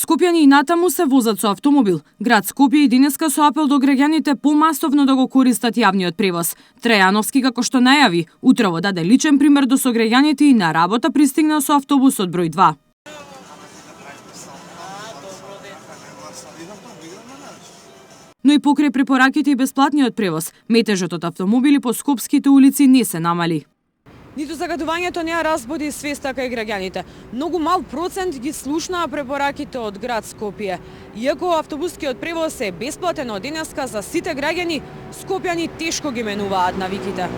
Скопјани и натаму се возат со автомобил. Град Скопје и денеска со апел до граѓаните помасовно да го користат јавниот превоз. Трајановски, како што најави, утрово даде личен пример до сограѓаните и на работа пристигна со автобусот број 2. Но и покрај препораките и бесплатниот превоз, метежот од автомобили по скопските улици не се намали. Ниту загадувањето не ја разбуди свеста кај граѓаните. Многу мал процент ги слушнаа препораките од град Скопје. Иако автобускиот превоз е бесплатен од денеска за сите граѓани, скопјани тешко ги менуваат навиките.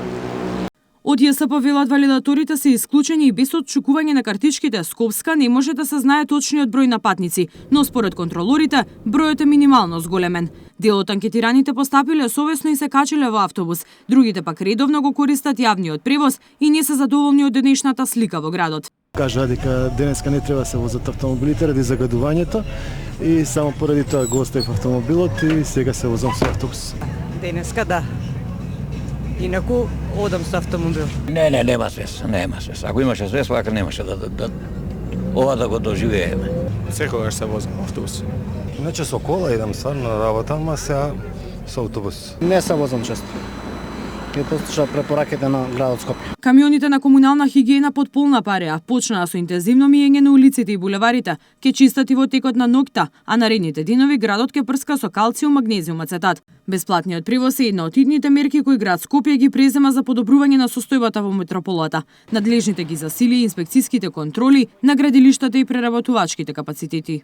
Од ЈСП велат валидаторите се исклучени и без отчукување на картичките, Скопска не може да се знае точниот број на патници, но според контролорите, бројот е минимално зголемен. Дел од анкетираните постапиле совесно и се качиле во автобус, другите пак редовно го користат јавниот превоз и не се задоволни од денешната слика во градот. Кажа дека денеска не треба се возат автомобилите ради загадувањето и само поради тоа го оставив автомобилот и сега се возам со автобус. Денеска да. Инаку одам со автомобил. Нема свес. Ако имаше свес, вака немаше ова да го доживееме. Секогаш се возам автобус. Иначе со кола идам стварно на работа, ама сега со автобус. Не се возам често. Ја послушав препораките на градот Скопје. Камионите на комунална хигиена под полна пареа почнаа со интензивно миење на улиците и булеварите, ке чистат и во текот на ноќта, а наредните денови градот ке прска со калциум, магнезиум ацетат. Бесплатниот превоз е една од идните мерки кои град Скопје ги презема за подобрување на состојбата во метрополата. Надлежните ги засили инспекцијските контроли на градилиштата и преработувачките капацитети.